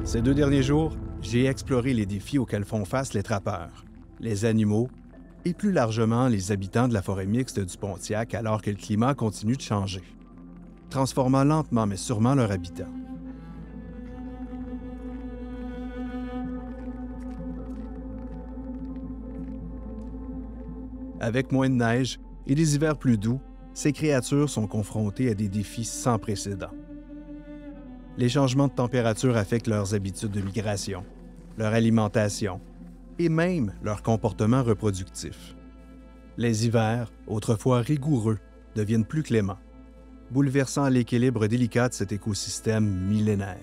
Ces 2 derniers jours, j'ai exploré les défis auxquels font face les trappeurs, les animaux et plus largement les habitants de la forêt mixte du Pontiac alors que le climat continue de changer, transformant lentement mais sûrement leur habitat. Avec moins de neige et des hivers plus doux, ces créatures sont confrontées à des défis sans précédent. Les changements de température affectent leurs habitudes de migration, leur alimentation et même leur comportement reproductif. Les hivers, autrefois rigoureux, deviennent plus cléments, bouleversant l'équilibre délicat de cet écosystème millénaire.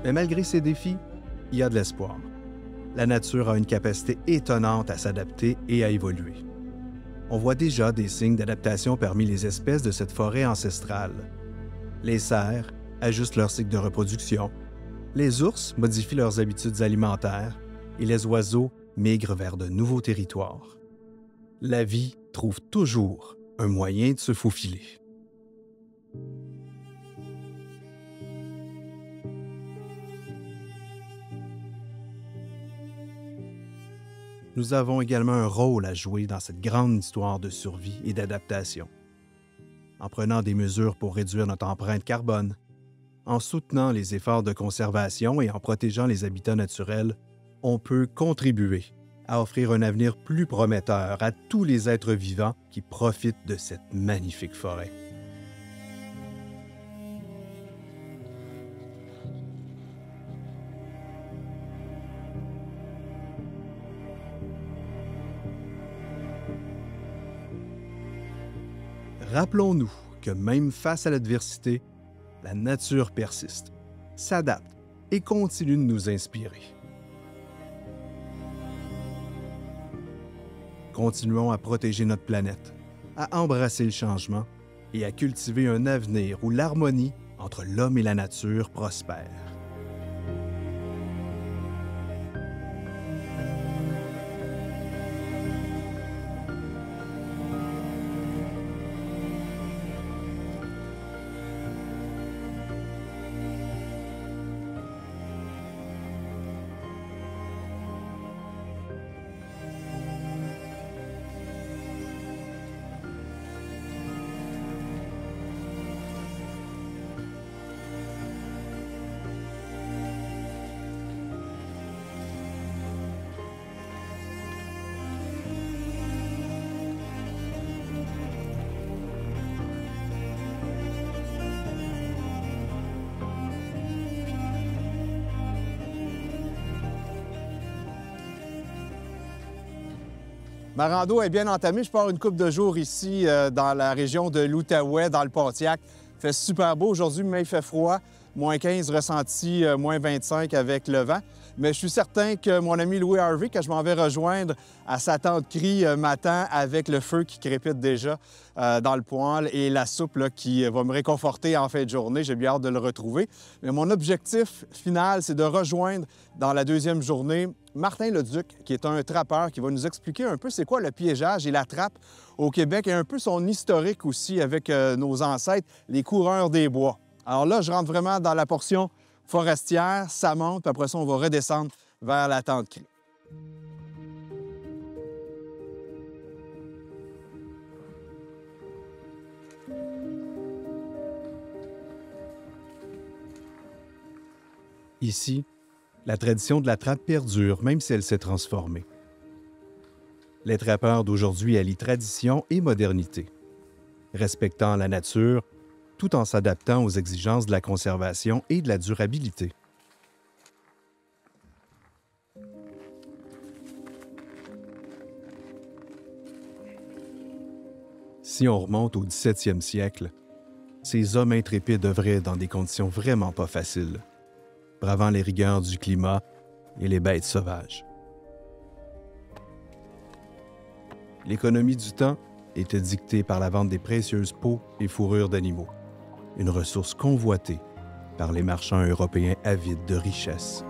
Mais malgré ces défis, il y a de l'espoir. La nature a une capacité étonnante à s'adapter et à évoluer. On voit déjà des signes d'adaptation parmi les espèces de cette forêt ancestrale. Les cerfs ajustent leur cycle de reproduction, les ours modifient leurs habitudes alimentaires et les oiseaux migrent vers de nouveaux territoires. La vie trouve toujours un moyen de se faufiler. Nous avons également un rôle à jouer dans cette grande histoire de survie et d'adaptation. En prenant des mesures pour réduire notre empreinte carbone, en soutenant les efforts de conservation et en protégeant les habitats naturels, on peut contribuer à offrir un avenir plus prometteur à tous les êtres vivants qui profitent de cette magnifique forêt. Rappelons-nous que même face à l'adversité, la nature persiste, s'adapte et continue de nous inspirer. Continuons à protéger notre planète, à embrasser le changement et à cultiver un avenir où l'harmonie entre l'homme et la nature prospère. Ma rando est bien entamée. Je pars une couple de jours ici dans la région de l'Outaouais, dans le Pontiac. Il fait super beau aujourd'hui, mais il fait froid. Moins 15 ressenti, moins 25 avec le vent. Mais je suis certain que mon ami Louis Harvey, que je m'en vais rejoindre à sa tente crie, m'attend avec le feu qui crépite déjà dans le poêle et la soupe là, qui va me réconforter en fin de journée. J'ai bien hâte de le retrouver. Mais mon objectif final, c'est de rejoindre dans la deuxième journée Martin Leduc, qui est un trappeur qui va nous expliquer un peu c'est quoi le piégeage et la trappe au Québec et un peu son historique aussi avec nos ancêtres, les coureurs des bois. Alors là, je rentre vraiment dans la portion forestière, ça monte, puis après ça, on va redescendre vers la tente crie. Ici, la tradition de la trappe perdure, même si elle s'est transformée. Les trappeurs d'aujourd'hui allient tradition et modernité, respectant la nature, tout en s'adaptant aux exigences de la conservation et de la durabilité. Si on remonte au 17e siècle, ces hommes intrépides œuvraient dans des conditions vraiment pas faciles, bravant les rigueurs du climat et les bêtes sauvages. L'économie du temps était dictée par la vente des précieuses peaux et fourrures d'animaux, une ressource convoitée par les marchands européens avides de richesses.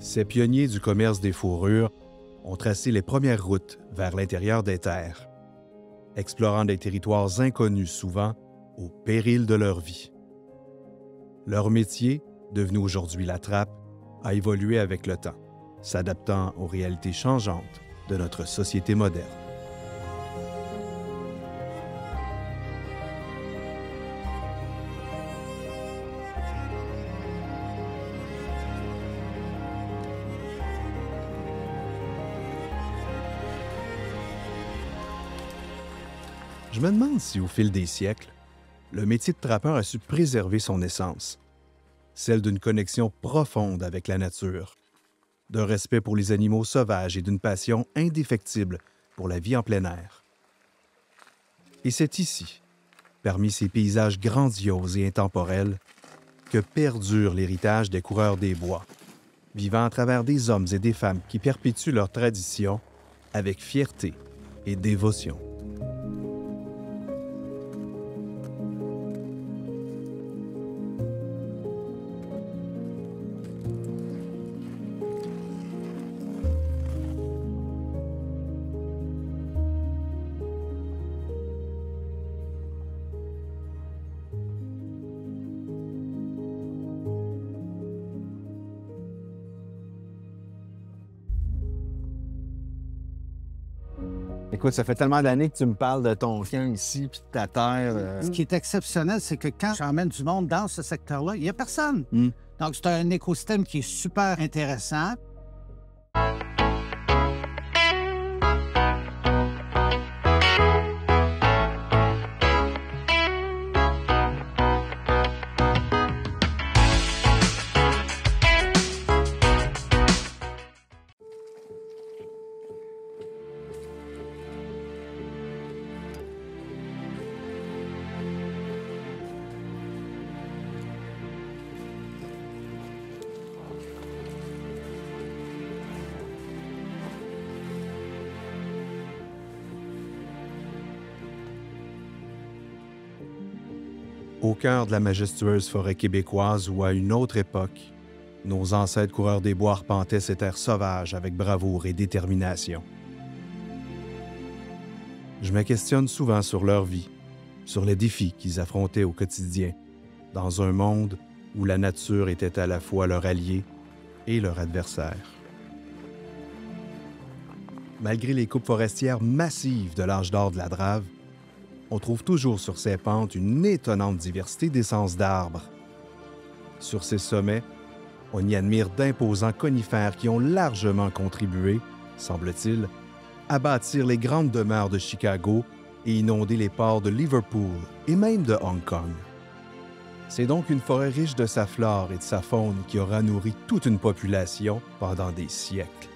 Ces pionniers du commerce des fourrures ont tracé les premières routes vers l'intérieur des terres, explorant des territoires inconnus souvent au péril de leur vie. Leur métier, devenu aujourd'hui la trappe, a évolué avec le temps, s'adaptant aux réalités changeantes de notre société moderne. Je me demande si, au fil des siècles, le métier de trappeur a su préserver son essence, celle d'une connexion profonde avec la nature, d'un respect pour les animaux sauvages et d'une passion indéfectible pour la vie en plein air. Et c'est ici, parmi ces paysages grandioses et intemporels, que perdure l'héritage des coureurs des bois, vivant à travers des hommes et des femmes qui perpétuent leur tradition avec fierté et dévotion. Écoute, ça fait tellement d'années que tu me parles de ton camp ici puis de ta terre. Ce qui est exceptionnel, c'est que quand j'emmène du monde dans ce secteur-là, il n'y a personne. Mm. Donc, c'est un écosystème qui est super intéressant. Au cœur de la majestueuse forêt québécoise où, à une autre époque, nos ancêtres coureurs des bois arpentaient ces terres sauvages avec bravoure et détermination. Je me questionne souvent sur leur vie, sur les défis qu'ils affrontaient au quotidien, dans un monde où la nature était à la fois leur allié et leur adversaire. Malgré les coupes forestières massives de l'âge d'or de la Drave, on trouve toujours sur ces pentes une étonnante diversité d'essences d'arbres. Sur ces sommets, on y admire d'imposants conifères qui ont largement contribué, semble-t-il, à bâtir les grandes demeures de Chicago et inonder les ports de Liverpool et même de Hong Kong. C'est donc une forêt riche de sa flore et de sa faune qui aura nourri toute une population pendant des siècles.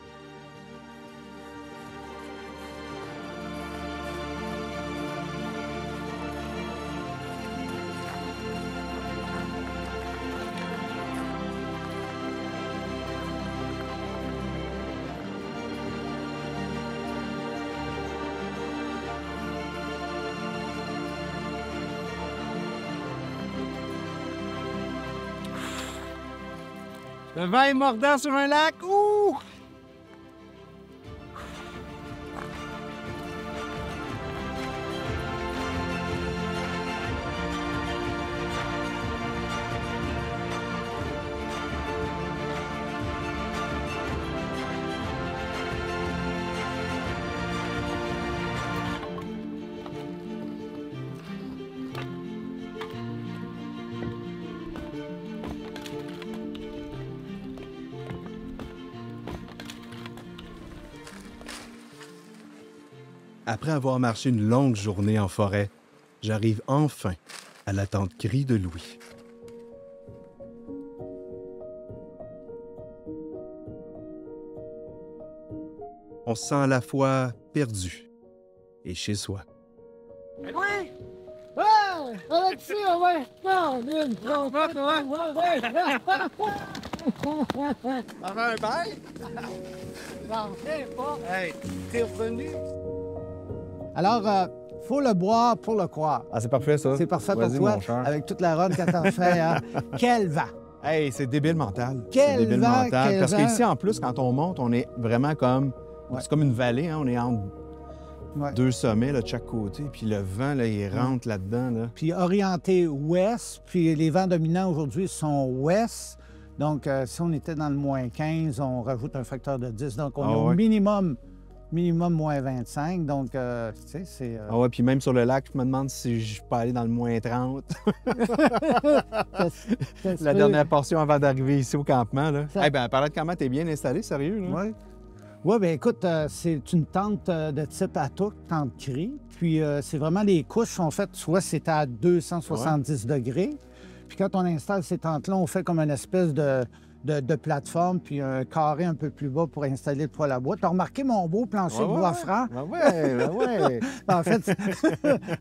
Le vin est mordant sur un lac. Ouh! Après avoir marché une longue journée en forêt, j'arrive enfin à la tente Cri de Louis. On se sent à la fois perdu et chez soi. Oui! Ouais! Avec ça, ouais! Non, une, trois, quatre, ouais! T'en as un bail? J'en sais pas. Hey, t'es revenu? Alors, faut le boire pour le croire. Ah, c'est parfait, ça. C'est parfait pour Vas-y, toi, mon cher. avec toute la run que t'en fais. Hein? Quel vent! Hey, c'est débile mental. Quel C'est débile vent, mental. quel Parce vent. qu'ici, en plus, quand on monte, on est vraiment comme... Ouais. C'est comme une vallée, hein? On est entre Ouais. deux sommets là, de chaque côté. Puis le vent, là, il rentre là-dedans. Là. Puis orienté ouest, puis les vents dominants aujourd'hui sont ouest. Donc, si on était dans le moins 15, on rajoute un facteur de 10. Donc, on Ah est au ouais. minimum moins 25. Donc, tu sais, c'est... Ah ouais, puis même sur le lac, je me demande si je peux aller dans le moins 30. La dernière portion avant d'arriver ici au campement. Là. Ça- Eh bien, parlant de campement, t'es bien installé, sérieux? Là? Oui. Oui, bien écoute, c'est une tente de type Atouk, tente cri. Puis c'est vraiment les couches sont faites, soit c'est à 270 degrés. Puis quand on installe ces tentes-là, on fait comme une espèce de plateforme, puis un carré un peu plus bas pour installer le poêle à bois. Tu as remarqué mon beau plancher de bois franc? Ben ouais, ben ouais. En fait,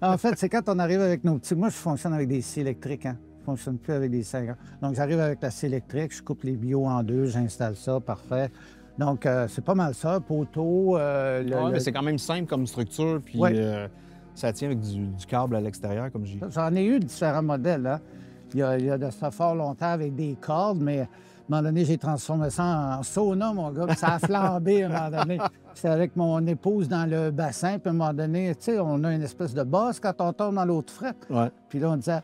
en fait, c'est quand on arrive avec nos petits... Moi, je fonctionne avec des scies électriques, hein. Je ne fonctionne plus avec des scies. Donc, j'arrive avec la scie électrique, je coupe les bio en deux, j'installe ça, parfait. Donc, c'est pas mal ça. Poteau, Ouais, mais c'est quand même simple comme structure, puis Ouais. ça tient avec du câble à l'extérieur, comme j'ai dit. J'en ai eu différents modèles, hein. Il y a de ça fort longtemps avec des cordes, mais à un moment donné, j'ai transformé ça en sauna, mon gars, puis ça a flambé à un moment donné. C'était avec mon épouse dans le bassin, puis à un moment donné, tu sais, on a une espèce de bosse quand on tombe dans l'eau de frette. Ouais. Puis là, on disait,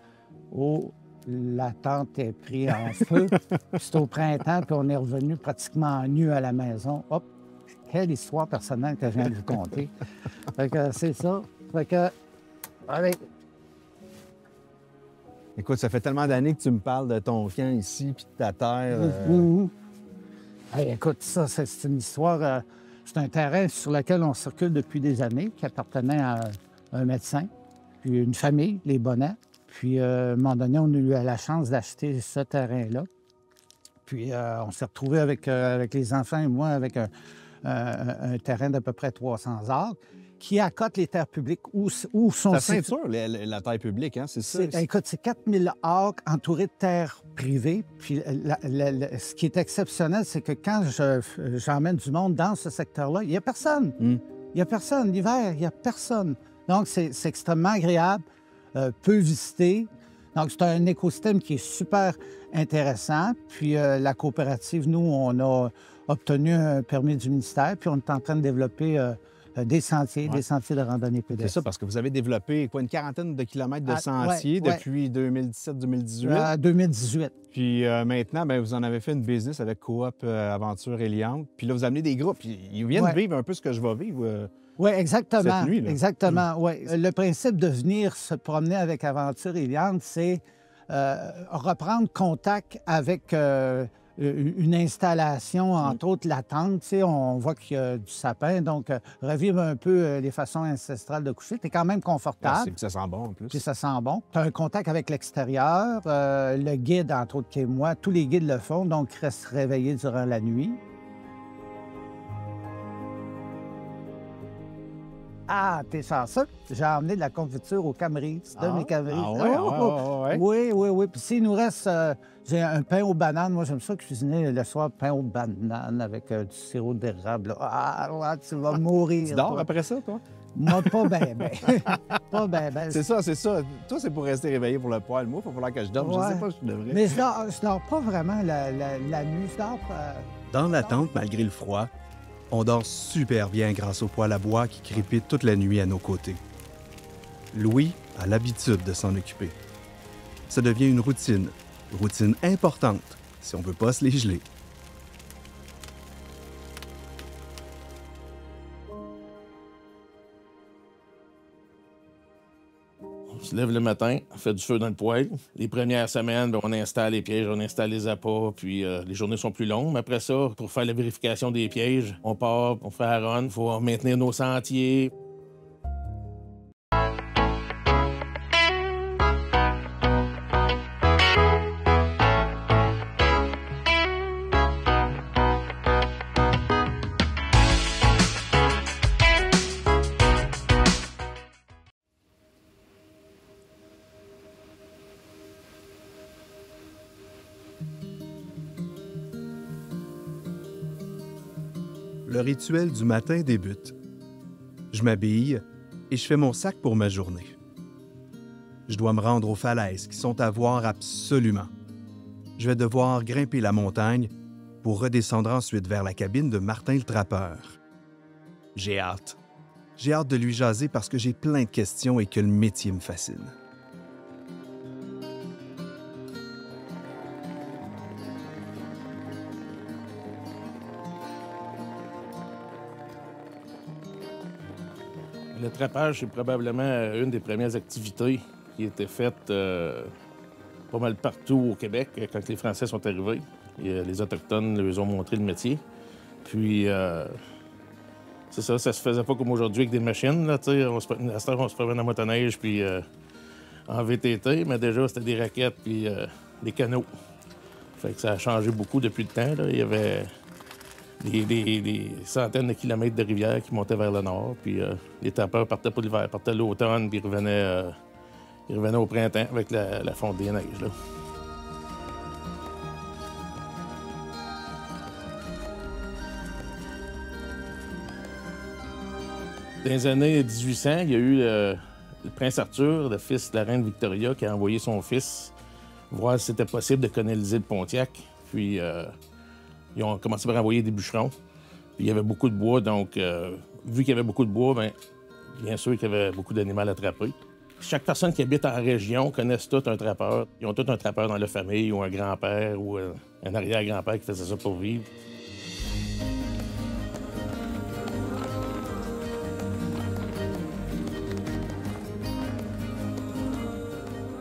oh, la tente est prise en feu. Puis c'est au printemps, puis on est revenu pratiquement nu à la maison. Hop, quelle histoire personnelle que je viens de vous conter. Fait que c'est ça. Fait que, allez, Écoute, ça fait tellement d'années que tu me parles de ton camp ici, puis de ta terre. Hey, écoute, ça, c'est une histoire. C'est un terrain sur lequel on circule depuis des années, qui appartenait à un médecin, puis une famille, les Bonnets. Puis, à un moment donné, on a eu la chance d'acheter ce terrain-là. Puis, on s'est retrouvés avec les enfants et moi avec un terrain d'à peu près 300 acres qui accote les terres publiques où sont Ta situées- ceinture, la terre publique, hein, c'est ça? Écoute, c'est 4000 acres entourés de terres privées. Puis ce qui est exceptionnel, c'est que quand j'emmène du monde dans ce secteur-là, il n'y a personne. Il n'y a personne. L'hiver, il n'y a personne. Donc, c'est extrêmement agréable, peu visité. Donc, c'est un écosystème qui est super intéressant. Puis, la coopérative, nous, on a obtenu un permis du ministère, puis on est en train de développer des sentiers de randonnée C'est pédestre. ça, parce que vous avez développé quoi, une quarantaine de kilomètres de Ah, sentiers ouais. depuis 2017-2018. 2018. Puis maintenant, ben, vous en avez fait une business avec Coop Aventure Eliante. Puis là, vous amenez des groupes. Puis ils viennent Ouais. vivre un peu ce que je vais vivre. Oui, exactement. Cette nuit, là. Exactement, oui. Le principe de venir se promener avec Aventure Eliante, c'est reprendre contact avec une installation, entre autres la tente. Tu sais, on voit qu'il y a du sapin, donc revivre un peu les façons ancestrales de coucher. Tu es quand même confortable. Ça sent bon en plus. Puis ça sent bon. Tu as un contact avec l'extérieur. Le guide, entre autres, qui est moi, tous les guides le font, donc ils restent réveillés durant la nuit. Ah, t'es chanceux. J'ai emmené de la confiture au Cameroun. C'est de mes Cameroun. Ah ouais, ouais. Oui, oui, oui. Puis s'il nous reste... j'ai un pain aux bananes. Moi, j'aime ça cuisiner le soir, pain aux bananes avec du sirop d'érable. Là. Ah, ouais, tu vas mourir. Tu dors toi. après ça, toi? Moi, pas bien, bien. Pas bien, bien. C'est ça, c'est ça. Toi, c'est pour rester réveillé pour le poêle. Moi, il va falloir que je dorme. Ouais. Je sais pas si je devrais. Mais je dors pas vraiment la nuit. Je dors... Dans la tente, malgré le froid, on dort super bien grâce au poêle à bois qui crépite toute la nuit à nos côtés. Louis a l'habitude de s'en occuper. Ça devient une routine importante si on veut pas se les geler. On se lève le matin, on fait du feu dans le poêle. Les premières semaines, ben, on installe les pièges, on installe les appâts, puis les journées sont plus longues. Mais après ça, pour faire la vérification des pièges, on part, on fait la run, il faut maintenir nos sentiers. Le rituel du matin débute. Je m'habille et je fais mon sac pour ma journée. Je dois me rendre aux falaises qui sont à voir absolument. je vais devoir grimper la montagne pour redescendre ensuite vers la cabine de Martin le trappeur. J'ai hâte. J'ai hâte de lui jaser parce que j'ai plein de questions et que le métier me fascine. Le trappage, c'est probablement une des premières activités qui était faite pas mal partout au Québec quand les Français sont arrivés. Et, les Autochtones leur ont montré le métier. Puis, c'est ça se faisait pas comme aujourd'hui avec des machines. Là, à cette heure, on se promène en motoneige puis en VTT, mais déjà, c'était des raquettes puis des canots. Fait que ça a changé beaucoup depuis le temps. Là. Il y avait des centaines de kilomètres de rivières qui montaient vers le nord. Puis les trappeurs partaient pour l'hiver, partaient l'automne, puis ils revenaient au printemps avec la fonte des neiges. Là. Dans les années 1800, il y a eu le prince Arthur, le fils de la reine Victoria, qui a envoyé son fils voir si c'était possible de coloniser le Pontiac. Puis ils ont commencé par envoyer des bûcherons. Puis il y avait beaucoup de bois, donc vu qu'il y avait beaucoup de bois, bien sûr qu'il y avait beaucoup d'animaux à attraper. Chaque personne qui habite en région connaisse tout un trappeur. Ils ont tout un trappeur dans leur famille, ou un grand-père, ou un arrière-grand-père qui faisait ça pour vivre.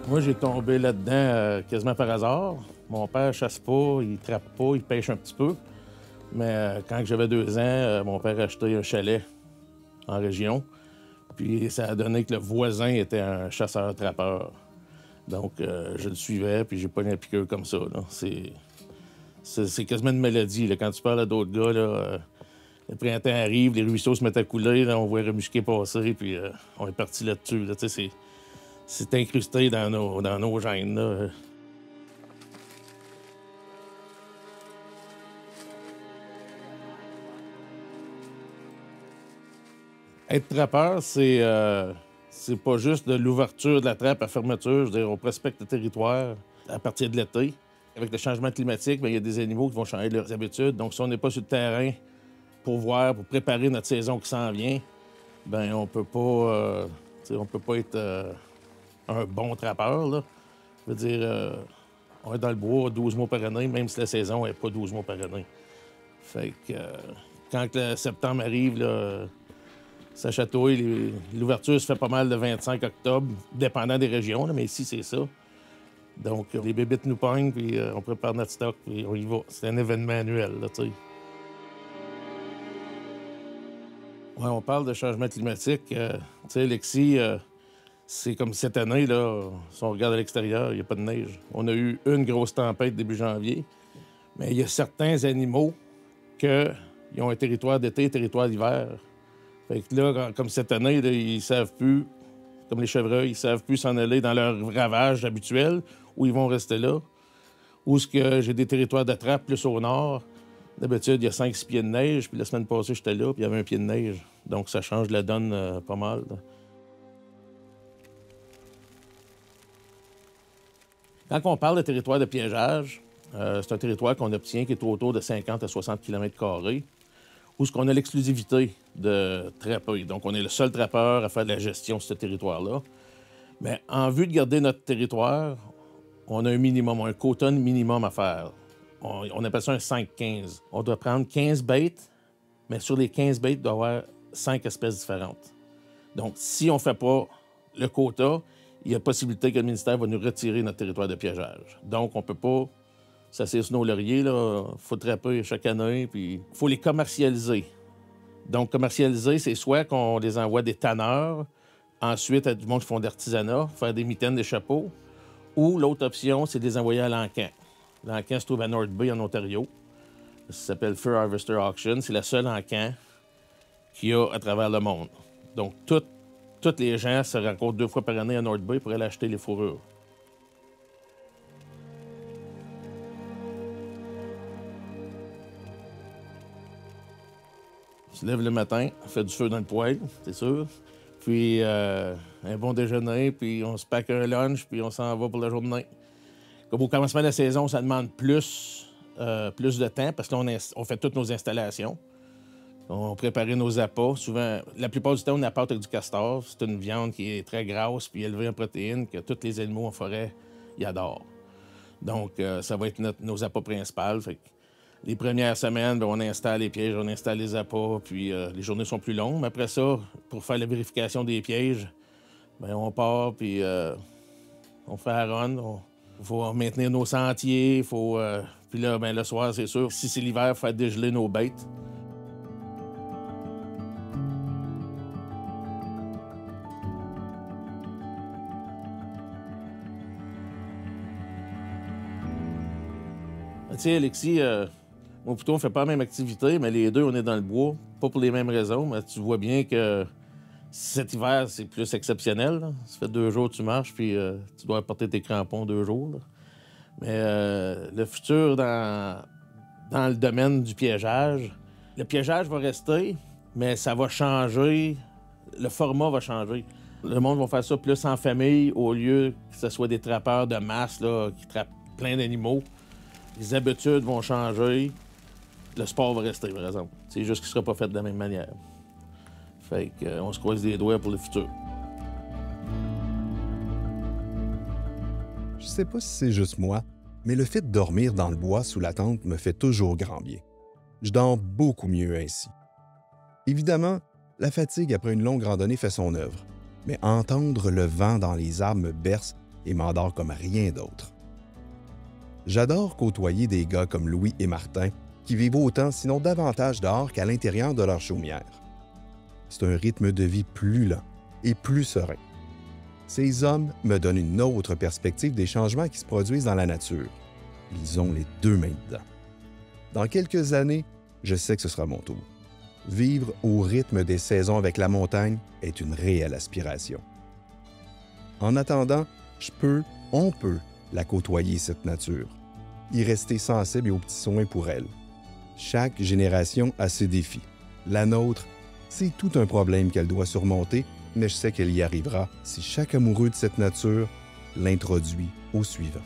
Moi, j'ai tombé là-dedans quasiment par hasard. Mon père chasse pas, il trappe pas, il pêche un petit peu. Mais quand j'avais 2 ans, mon père a acheté un chalet en région. Puis ça a donné que le voisin était un chasseur-trappeur. Donc, je le suivais, puis j'ai pas un piqueur comme ça. Là. C'est quasiment une maladie. Là. Quand tu parles à d'autres gars, là, le printemps arrive, les ruisseaux se mettent à couler, là, on voit remusquer passer, puis on est parti là-dessus. Là. C'est incrusté dans nos gènes. Là. Être trappeur, c'est pas juste de l'ouverture de la trappe à fermeture. Je veux dire, on prospecte le territoire à partir de l'été. Avec le changement climatique, bien, il y a des animaux qui vont changer leurs habitudes. Donc, si on n'est pas sur le terrain pour voir, pour préparer notre saison qui s'en vient, bien, on peut pas être un bon trappeur. Là. Je veux dire, on est dans le bois 12 mois par année, même si la saison n'est pas 12 mois par année. Fait que quand le septembre arrive, là, ça chatouille. L'ouverture se fait pas mal le 25 octobre, dépendant des régions, là, mais ici, c'est ça. Donc, les bébites nous pognent, puis on prépare notre stock, puis on y va. C'est un événement annuel, là, tu sais. Ouais, on parle de changement climatique. Tu sais, Lexi, c'est comme cette année, là, si on regarde à l'extérieur, il n'y a pas de neige. On a eu une grosse tempête début janvier, mais il y a certains animaux qui ont un territoire d'été, un territoire d'hiver. Fait que là, comme cette année, là, ils savent plus, comme les chevreuils, ils savent plus s'en aller dans leur ravage habituel, où ils vont rester là. Ou est-ce que j'ai des territoires de trappe plus au nord. D'habitude, il y a 5-6 pieds de neige, puis la semaine passée, j'étais là, puis il y avait un pied de neige. Donc, ça change la donne pas mal. Là. Quand on parle de territoire de piégeage, c'est un territoire qu'on obtient qui est autour de 50 à 60 km², où ce qu'on a l'exclusivité de trapper. Donc, on est le seul trappeur à faire de la gestion de ce territoire-là. Mais en vue de garder notre territoire, on a un minimum, un quota minimum à faire. On appelle ça un 5-15. On doit prendre 15 bêtes, mais sur les 15 bêtes, il doit y avoir 5 espèces différentes. Donc, si on ne fait pas le quota, il y a possibilité que le ministère va nous retirer notre territoire de piégeage. Donc, on ne peut pas s'asseoir sur nos lauriers. Il faut trapper chaque année, puis il faut les commercialiser. Donc, commercialiser, c'est soit qu'on les envoie des tanneurs, ensuite à du monde qui font de l'artisanat, faire des mitaines, des chapeaux, ou l'autre option, c'est de les envoyer à l'Encan. L'Encan se trouve à North Bay, en Ontario. Ça s'appelle Fur Harvester Auction. C'est la seule Encan qu'il y a à travers le monde. Donc, tous les gens se rencontrent 2 fois par année à North Bay pour aller acheter les fourrures. On se lève le matin, on fait du feu dans le poêle, c'est sûr. Puis un bon déjeuner, puis on se pack un lunch, puis on s'en va pour la journée. Comme au commencement de la saison, ça demande plus de temps parce que là, on fait toutes nos installations. On prépare nos appâts. Souvent, la plupart du temps, on appâte avec du castor. C'est une viande qui est très grasse puis élevée en protéines que tous les animaux en forêt y adorent. Donc, ça va être nos appâts principaux. Fait que les premières semaines, bien, on installe les pièges, on installe les appâts, puis les journées sont plus longues. Mais après ça, pour faire la vérification des pièges, bien, on part, puis on fait la run. Il faut maintenir nos sentiers. Puis là, bien, le soir, c'est sûr, si c'est l'hiver, il faut faire dégeler nos bêtes. Tu sais, Alexis, moi plutôt, on fait pas la même activité, mais les deux, on est dans le bois. Pas pour les mêmes raisons, mais tu vois bien que cet hiver, c'est plus exceptionnel. Là. Ça fait 2 jours que tu marches, puis tu dois apporter tes crampons 2 jours. Là. Mais le futur dans le domaine du piégeage, le piégeage va rester, mais ça va changer. Le format va changer. Le monde va faire ça plus en famille au lieu que ce soit des trappeurs de masse là, qui trappent plein d'animaux. Les habitudes vont changer. Le sport va rester, par exemple. C'est juste qu'il ne sera pas fait de la même manière. Fait qu'on se croise les doigts pour le futur. Je sais pas si c'est juste moi, mais le fait de dormir dans le bois sous la tente me fait toujours grand bien. Je dors beaucoup mieux ainsi. Évidemment, la fatigue après une longue randonnée fait son œuvre, mais entendre le vent dans les arbres me berce et m'endort comme rien d'autre. J'adore côtoyer des gars comme Louis et Martin qui vivent autant, sinon davantage dehors qu'à l'intérieur de leur chaumière. C'est un rythme de vie plus lent et plus serein. Ces hommes me donnent une autre perspective des changements qui se produisent dans la nature. Ils ont les 2 mains dedans. Dans quelques années, je sais que ce sera mon tour. Vivre au rythme des saisons avec la montagne est une réelle aspiration. En attendant, on peut la côtoyer, cette nature, y rester sensible et aux petits soins pour elle. Chaque génération a ses défis. La nôtre, c'est tout un problème qu'elle doit surmonter, mais je sais qu'elle y arrivera si chaque amoureux de cette nature l'introduit au suivant.